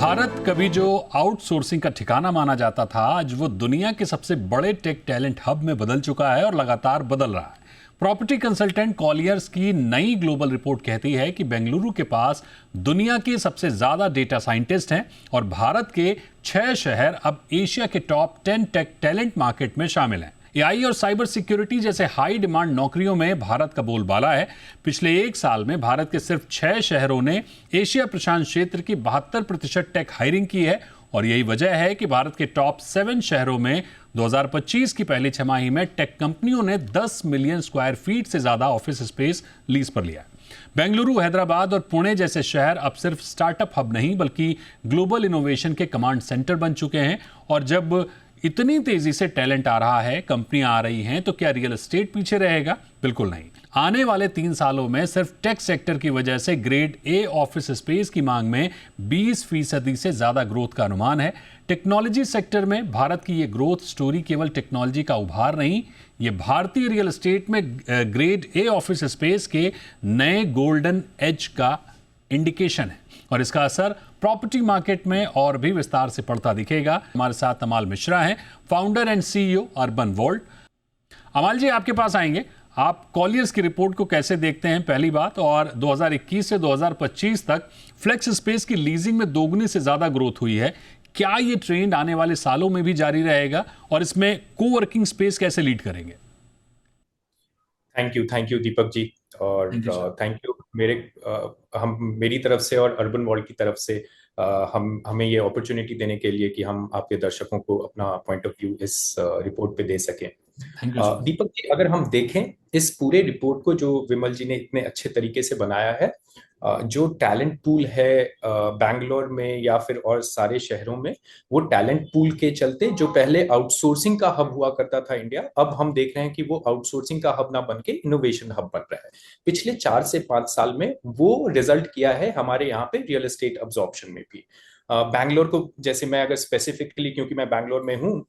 भारत कभी जो आउटसोर्सिंग का ठिकाना माना जाता था, आज वो दुनिया के सबसे बड़े टेक टैलेंट हब में बदल चुका है और लगातार बदल रहा है। प्रॉपर्टी कंसल्टेंट कॉलियर्स की नई ग्लोबल रिपोर्ट कहती है कि बेंगलुरु के पास दुनिया के सबसे ज्यादा डेटा साइंटिस्ट हैं और भारत के 6 शहर अब एशिया के टॉप 10 टेक टैलेंट मार्केट में शामिल हैं। एआई और साइबर सिक्योरिटी जैसे हाई डिमांड नौकरियों में भारत का बोलबाला है। पिछले एक साल में भारत के सिर्फ 6 शहरों ने एशिया प्रशांत क्षेत्र की 72% टेक हायरिंग की है और यही वजह है कि भारत के टॉप 7 शहरों में 2025 की पहली छमाही में टेक कंपनियों ने 10 मिलियन स्क्वायर फीट से ज्यादा ऑफिस स्पेस लीज पर लिया। बेंगलुरु, हैदराबाद और पुणे जैसे शहर अब सिर्फ स्टार्टअप हब नहीं बल्कि ग्लोबल इनोवेशन के कमांड सेंटर बन चुके हैं। और जब इतनी तेजी से टैलेंट आ रहा है, कंपनियां आ रही हैं, तो क्या रियल एस्टेट पीछे रहेगा? बिल्कुल नहीं। आने वाले 3 सालों में सिर्फ टेक सेक्टर की वजह से ग्रेड ए ऑफिस स्पेस की मांग में 20% से ज्यादा ग्रोथ का अनुमान है। टेक्नोलॉजी सेक्टर में भारत की ये ग्रोथ स्टोरी केवल टेक्नोलॉजी का उभार नहीं, ये भारतीय रियल एस्टेट में ग्रेड ए ऑफिस स्पेस के नए गोल्डन एज का इंडिकेशन है और इसका असर प्रॉपर्टी मार्केट में और भी विस्तार से पड़ता दिखेगा। हमारे साथ अमाल मिश्रा हैं, founder and CEO urban vault. Amal ji, आपके पास आएंगे। आप कॉलियर्स की रिपोर्ट को कैसे देखते हैं, पहली बात, और 2021 से 2025 तक फ्लेक्स स्पेस की लीजिंग में दोगुनी से ज्यादा ग्रोथ हुई है। क्या ये ट्रेंड आने वाले सालों में भी जारी रहेगा और इसमें कोवर्किंग स्पेस कैसे लीड करेंगे? थैंक यू दीपक जी, और थैंक यू मेरी तरफ से और अर्बन वर्ल्ड की तरफ से हमें ये अपॉर्चुनिटी देने के लिए कि हम आपके दर्शकों को अपना पॉइंट ऑफ व्यू इस रिपोर्ट पे दे सकें। दीपक जी, अगर हम देखें इस पूरे रिपोर्ट को जो विमल जी ने इतने अच्छे तरीके से बनाया है, जो टैलेंट पूल है बैंगलोर में या फिर और सारे शहरों में, वो टैलेंट पूल के चलते जो पहले आउटसोर्सिंग का हब हुआ करता था इंडिया, अब हम देख रहे हैं कि वो आउटसोर्सिंग का हब ना बन के इनोवेशन हब बन रहा है। पिछले 4 से 5 साल में वो रिजल्ट किया है हमारे यहाँ पे रियल एस्टेट अब्जॉर्प्शन में भी। बैंगलोर को, जैसे मैं अगर स्पेसिफिकली, क्योंकि मैं बैंगलोर में हूँ,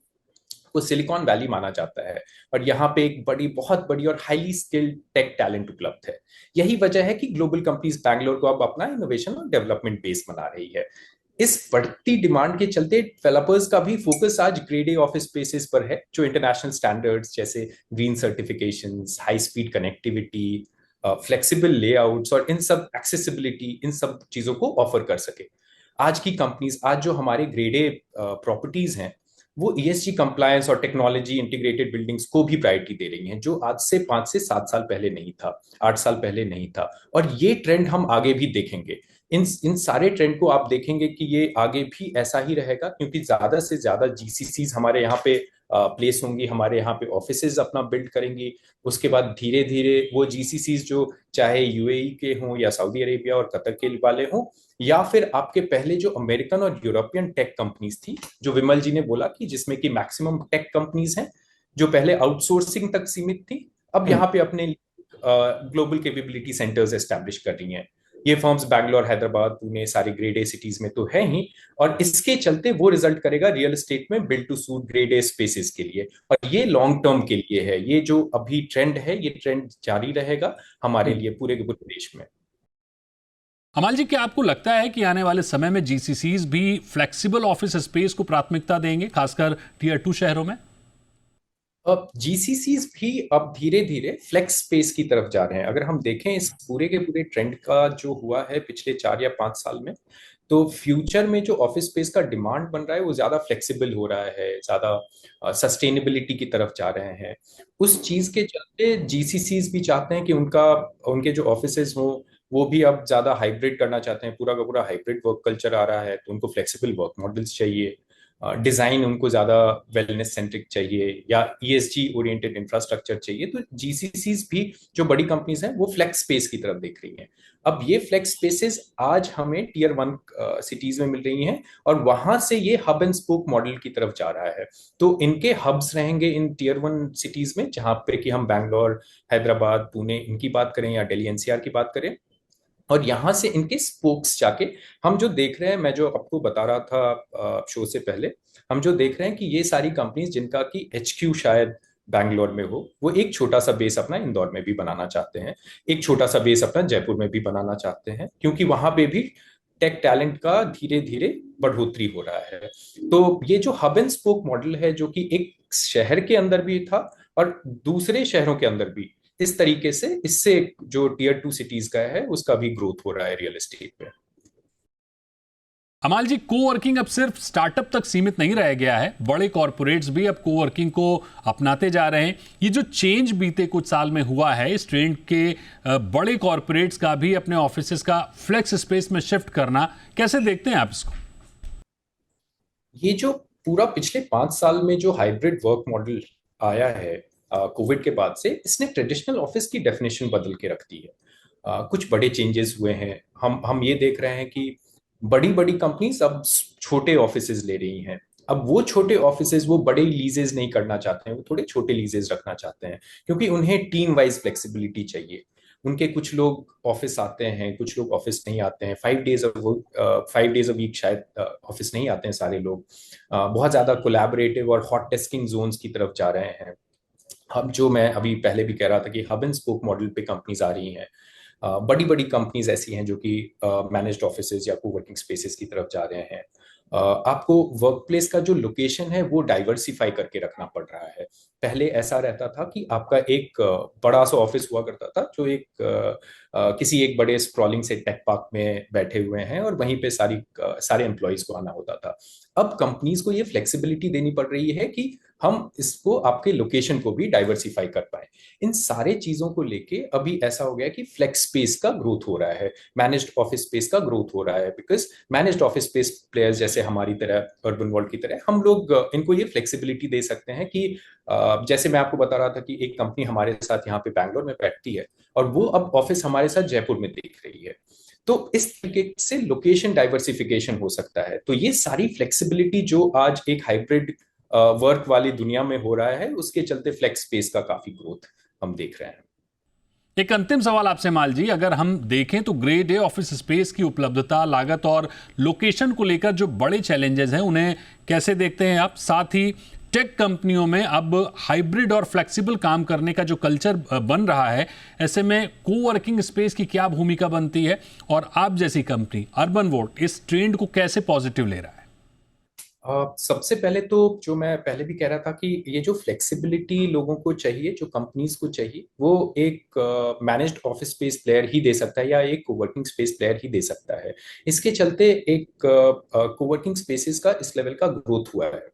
को सिलिकॉन वैली माना जाता है और यहाँ पे एक बहुत बड़ी और हाईली स्किल्ड टेक टैलेंट उपलब्ध है। यही वजह है कि ग्लोबल कंपनीज बैंगलोर को अब अपना इनोवेशन और डेवलपमेंट बेस बना रही है। इस बढ़ती डिमांड के चलते डेवलपर्स का भी फोकस आज ग्रेड ए ऑफिस स्पेसेस पर है, जो इंटरनेशनल स्टैंडर्ड्स जैसे green certifications, high speed connectivity, flexible layouts और इन सब एक्सेसिबिलिटी, इन सब चीजों को ऑफर कर सके। आज की कंपनीज, आज जो हमारे ग्रेड ए प्रॉपर्टीज हैं, वो ईएसजी कंप्लायंस और टेक्नोलॉजी इंटीग्रेटेड बिल्डिंग्स को भी प्रायोरिटी दे रही हैं, जो आज से 5 से 7 साल पहले नहीं था, 8 साल पहले नहीं था। और ये ट्रेंड हम आगे भी देखेंगे। इन सारे ट्रेंड को आप देखेंगे कि ये आगे भी ऐसा ही रहेगा, क्योंकि ज्यादा से ज्यादा जीसीसीज हमारे यहाँ पे प्लेस होंगी, हमारे यहाँ पे ऑफिसेज अपना बिल्ड करेंगी। उसके बाद धीरे धीरे वो जीसीसीज जो चाहे यूएई के हों या सऊदी अरेबिया और कतर के वाले हों, या फिर आपके पहले जो अमेरिकन और यूरोपियन टेक कंपनीज थी, जो विमल जी ने बोला कि जिसमें कि मैक्सिमम टेक कंपनीज हैं जो पहले आउटसोर्सिंग तक सीमित थी, अब यहाँ पे अपने ग्लोबल कैपेबिलिटी सेंटर्स एस्टैब्लिश कर रही हैं। ये फर्म्स बैंगलोर, हैदराबाद, पुणे, सारे ग्रेड ए सिटीज में तो है ही, और इसके चलते वो रिजल्ट करेगा रियल एस्टेट में build to suit grade A spaces के लिए। और ये लॉन्ग टर्म के लिए है। ये जो अभी ट्रेंड है, ये ट्रेंड जारी रहेगा हमारे लिए पूरे के पूरे देश में। अमाल जी, क्या आपको लगता है कि आने वाले समय में जीसीसीज भी फ्लेक्सिबल ऑफिस स्पेस को प्राथमिकता देंगे, खासकर टियर 2 शहरों में? अब जीसीसीज भी अब धीरे धीरे फ्लेक्स स्पेस की तरफ जा रहे हैं। अगर हम देखें इस पूरे के पूरे ट्रेंड का जो हुआ है पिछले 4 या 5 साल में, तो फ्यूचर में जो ऑफिस स्पेस का डिमांड बन रहा है वो ज्यादा फ्लेक्सिबल हो रहा है, ज्यादा सस्टेनेबिलिटी की तरफ जा रहे हैं। उस चीज के चलते जीसीसीज भी चाहते हैं कि उनके जो ऑफिसेज हो वो भी अब ज्यादा हाइब्रिड करना चाहते हैं। पूरा का पूरा हाइब्रिड वर्क कल्चर आ रहा है, तो उनको फ्लेक्सिबल वर्क मॉडल्स चाहिए, डिजाइन उनको ज्यादा वेलनेस सेंट्रिक चाहिए या ईएसजी ओरिएंटेड इंफ्रास्ट्रक्चर चाहिए। तो जीसीसीज भी जो बड़ी कंपनीज हैं वो फ्लेक्स स्पेस की तरफ देख रही हैं। अब ये फ्लेक्स स्पेसेस आज हमें टियर 1 सिटीज में मिल रही हैं और वहां से ये हब एंड स्पोक मॉडल की तरफ जा रहा है। तो इनके हब्स रहेंगे इन टियर 1 सिटीज में, जहां पे कि हम बैंगलोर, हैदराबाद, पुणे इनकी बात करें या दिल्ली एनसीआर की बात करें, और यहां से इनके स्पोक्स जाके हम जो देख रहे हैं, मैं जो आपको बता रहा था शो से पहले, हम जो देख रहे हैं कि ये सारी कंपनीज जिनका कि एचक्यू शायद बैंगलोर में हो, वो एक छोटा सा बेस अपना इंदौर में भी बनाना चाहते हैं, एक छोटा सा बेस अपना जयपुर में भी बनाना चाहते हैं, क्योंकि वहां पे भी टेक टैलेंट का धीरे धीरे बढ़ोतरी हो रहा है। तो ये जो हब एंड स्पोक मॉडल है, जो कि एक शहर के अंदर भी था और दूसरे शहरों के अंदर भी, इस तरीके से इससे जो टीयर 2 सिटीज का है उसका भी ग्रोथ हो रहा है रियल एस्टेट पे। अमाल जी, कोवर्किंग अब सिर्फ स्टार्टअप तक सीमित नहीं रह गया है, बड़े कॉरपोरेट्स भी अब कोवर्किंग को अपनाते जा रहे हैं। ये जो चेंज बीते कुछ साल में हुआ है, इस ट्रेंड के बड़े कॉरपोरेट्स का भी अपने ऑफिसेस का फ्लेक्स स्पेस में शिफ्ट करना, कैसे देखते हैं आप इसको? ये जो पूरा पिछले 5 साल में जो हाइब्रिड वर्क मॉडल आया है कोविड के बाद से, इसने ट्रेडिशनल ऑफिस की डेफिनेशन बदल के रख दी है। कुछ बड़े चेंजेस हुए हैं। हम ये देख रहे हैं कि बड़ी बड़ी कंपनीज अब छोटे ऑफिसेज ले रही हैं। अब वो छोटे ऑफिसेज वो बड़े लीजेस नहीं करना चाहते हैं, वो थोड़े छोटे लीजेस रखना चाहते हैं, क्योंकि उन्हें टीम वाइज फ्लेक्सिबिलिटी चाहिए। उनके कुछ लोग ऑफिस आते हैं, कुछ लोग ऑफिस नहीं आते हैं। 5 डेज अ वीक शायद ऑफिस नहीं आते हैं सारे लोग। बहुत ज्यादा कोलैबोरेटिव और हॉट डेस्किंग जोन्स की तरफ जा रहे हैं। अब जो मैं अभी पहले भी कह रहा था कि हब एंड स्पोक मॉडल पे कंपनीज आ रही हैं। बड़ी बड़ी कंपनीज ऐसी हैं जो कि मैनेज्ड ऑफिसेज या कोवर्किंग स्पेसेस की तरफ जा रहे हैं। आपको वर्क प्लेस का जो लोकेशन है वो डाइवर्सिफाई करके रखना पड़ रहा है। पहले ऐसा रहता था कि आपका एक बड़ा सा ऑफिस हुआ करता था, जो किसी एक बड़े स्प्रॉलिंग से टेक पार्क में बैठे हुए हैं, और वहीं पे सारे एम्प्लॉयज को आना होता था। अब कंपनीज को ये फ्लेक्सिबिलिटी देनी पड़ रही है कि हम इसको आपके लोकेशन को भी डाइवर्सिफाई कर पाए। इन सारे चीजों को लेके अभी ऐसा हो गया कि फ्लेक्स स्पेस का ग्रोथ हो रहा है, मैनेज्ड ऑफिस स्पेस का ग्रोथ हो रहा है, because managed office space players जैसे हमारी तरह, अर्बन वर्ल्ड की तरह, हम लोग इनको ये फ्लेक्सिबिलिटी दे सकते हैं कि जैसे मैं आपको बता रहा था कि एक कंपनी हमारे साथ यहाँ पे बैंगलोर में बैठती है, और वो अब ऑफिस हमारे साथ जयपुर में देख रही है। तो इस तरीके से लोकेशन डाइवर्सिफिकेशन हो सकता है। तो ये सारी फ्लेक्सिबिलिटी जो आज एक हाइब्रिड वर्क वाली दुनिया में हो रहा है, उसके चलते फ्लेक्स स्पेस का काफी ग्रोथ हम देख रहे हैं। एक अंतिम सवाल आपसे माल जी, अगर हम देखें तो ग्रेड ए ऑफिस स्पेस की उपलब्धता, लागत और लोकेशन को लेकर जो बड़े चैलेंजेस हैं, उन्हें कैसे देखते हैं आप? साथ ही टेक कंपनियों में अब हाइब्रिड और फ्लेक्सिबल काम करने का जो कल्चर बन रहा है, ऐसे में कोवर्किंग स्पेस की क्या भूमिका बनती है, और आप जैसी कंपनी अर्बन वोल्ट इस ट्रेंड को कैसे पॉजिटिव ले रहा है? सबसे पहले तो जो मैं पहले भी कह रहा था कि ये जो फ्लेक्सिबिलिटी लोगों को चाहिए, जो कंपनीज को चाहिए, वो एक मैनेज्ड ऑफिस स्पेस प्लेयर ही दे सकता है, या एक कोवर्किंग स्पेस प्लेयर ही दे सकता है। इसके चलते एक कोवर्किंग स्पेसेस का इस लेवल का ग्रोथ हुआ है।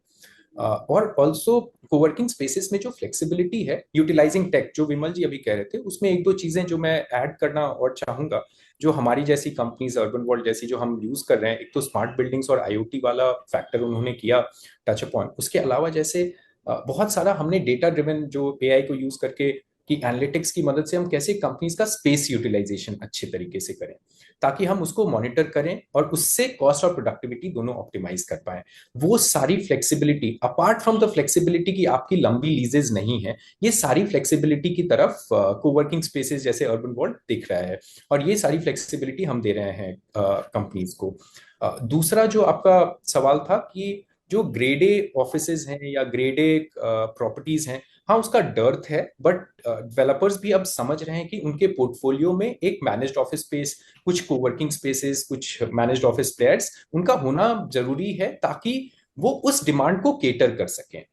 और ऑल्सो कोवर्किंग स्पेसेस में जो फ्लेक्सिबिलिटी है, यूटिलाइजिंग टेक, जो विमल जी अभी कह रहे थे, उसमें एक दो चीजें जो मैं ऐड करना और चाहूंगा, जो हमारी जैसी कंपनीज, अर्बन वर्ल्ड जैसी, जो हम यूज कर रहे हैं। एक तो स्मार्ट बिल्डिंग्स और आईओटी वाला फैक्टर उन्होंने किया टच अपॉन। उसके अलावा जैसे बहुत सारा हमने डेटा ड्रिवन जो एआई को यूज करके, कि एनालिटिक्स की मदद से हम कैसे कंपनीज का स्पेस यूटिलाइजेशन अच्छे तरीके से करें, ताकि हम उसको मॉनिटर करें और उससे कॉस्ट और प्रोडक्टिविटी दोनों ऑप्टिमाइज कर पाए। वो सारी flexibility, apart from the flexibility की आपकी लंबी लीजेज नहीं है, ये सारी फ्लेक्सिबिलिटी की तरफ कोवर्किंग स्पेसेस जैसे अर्बन वर्ल्ड दिख रहा है, और ये सारी फ्लेक्सिबिलिटी हम दे रहे हैं कंपनीज को। दूसरा जो आपका सवाल था कि जो ग्रेड ए ऑफिसेज हैं या ग्रेड ए प्रॉपर्टीज हैं, हाँ उसका डर्थ है, बट डेवलपर्स भी अब समझ रहे हैं कि उनके पोर्टफोलियो में एक मैनेज्ड ऑफिस स्पेस, कुछ कोवर्किंग स्पेसेस, कुछ मैनेज्ड ऑफिस प्लेयर्स, उनका होना जरूरी है, ताकि वो उस डिमांड को केटर कर सकें।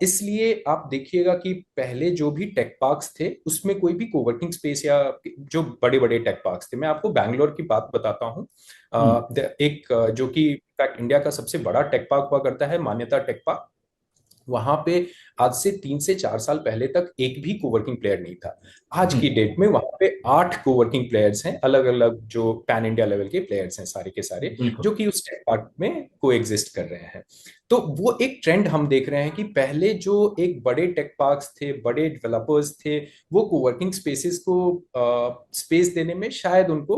इसलिए आप देखिएगा कि पहले जो भी टेक पार्क्स थे, उसमें कोई भी कोवर्किंग स्पेस, या जो बड़े बड़े टेक पार्क्स थे, मैं आपको बैंगलोर की बात बताता हूँ। जो कि इनफैक्ट इंडिया का सबसे बड़ा टेक पार्क हुआ करता है, मान्यता टेक पार्क। वहां पे आज से 3 से 4 साल पहले तक एक भी कोवर्किंग प्लेयर नहीं था। आज की डेट में वहां पे 8 कोवर्किंग प्लेयर्स हैं, अलग अलग जो पैन इंडिया लेवल के प्लेयर्स हैं, सारे के सारे, जो कि उस टेक पार्क में को एग्जिस्ट कर रहे हैं। तो वो एक ट्रेंड हम देख रहे हैं कि पहले जो एक बड़े टेक पार्क्स थे, बड़े डेवलपर्स थे, वो कोवर्किंग स्पेसेस को स्पेस देने में शायद उनको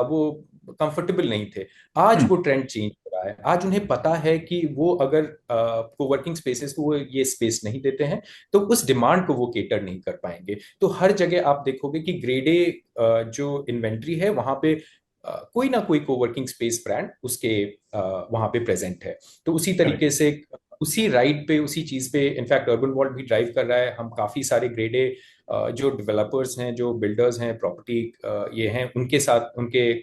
वो कंफर्टेबल नहीं थे। आज वो ट्रेंड चेंज हो रहा है। आज उन्हें पता है कि वो अगर कोवर्किंग स्पेसेस को वो ये स्पेस नहीं देते हैं, तो उस डिमांड को वो केटर नहीं कर पाएंगे। तो हर जगह आप देखोगे कि ग्रेड ए जो इन्वेंट्री है, वहां पे कोई ना कोई कोवर्किंग स्पेस ब्रांड उसके वहां पे प्रेजेंट है। तो उसी तरीके से, उसी राइड पे, उसी चीज पे इनफैक्ट अर्बन वर्ल्ड भी ड्राइव कर रहा है। हम काफी सारे ग्रेड ए जो डेवलपर्स हैं, जो बिल्डर्स हैं, प्रॉपर्टी ये हैं, उनके साथ, उनके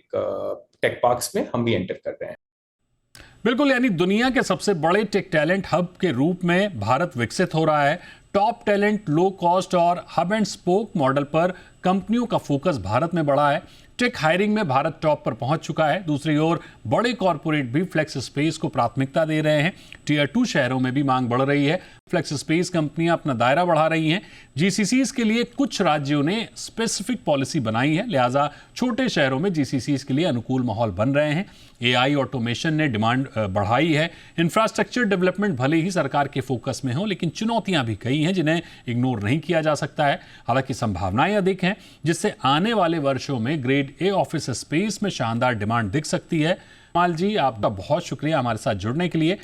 टेक पार्क्स में हम भी एंटर कर रहे हैं। बिल्कुल, यानी दुनिया के सबसे बड़े टेक टैलेंट हब के रूप में भारत विकसित हो रहा है। टॉप टैलेंट, लो कॉस्ट और हब एंड स्पोक मॉडल पर कंपनियों का फोकस भारत में बढ़ा है। टेक हायरिंग में भारत टॉप पर पहुंच चुका है। दूसरी ओर बड़े कॉरपोरेट भी फ्लेक्स स्पेस को प्राथमिकता दे रहे हैं। टियर 2 शहरों में भी मांग बढ़ रही है। फ्लेक्स स्पेस कंपनियां अपना दायरा बढ़ा रही हैं। जीसीसीज के लिए कुछ राज्यों ने स्पेसिफिक पॉलिसी बनाई है, लिहाजा छोटे शहरों में जीसीसीज के लिए अनुकूल माहौल बन रहे हैं। एआई ऑटोमेशन ने डिमांड बढ़ाई है। इंफ्रास्ट्रक्चर डेवलपमेंट भले ही सरकार के फोकस में हो, लेकिन चुनौतियां भी कई हैं जिन्हें इग्नोर नहीं किया जा सकता है। हालांकि संभावनाएं अधिक हैं, जिससे आने वाले वर्षों में ग्रेड ए ऑफिस स्पेस में शानदार डिमांड दिख सकती है। कमाल जी, आपका बहुत शुक्रिया हमारे साथ जुड़ने के लिए।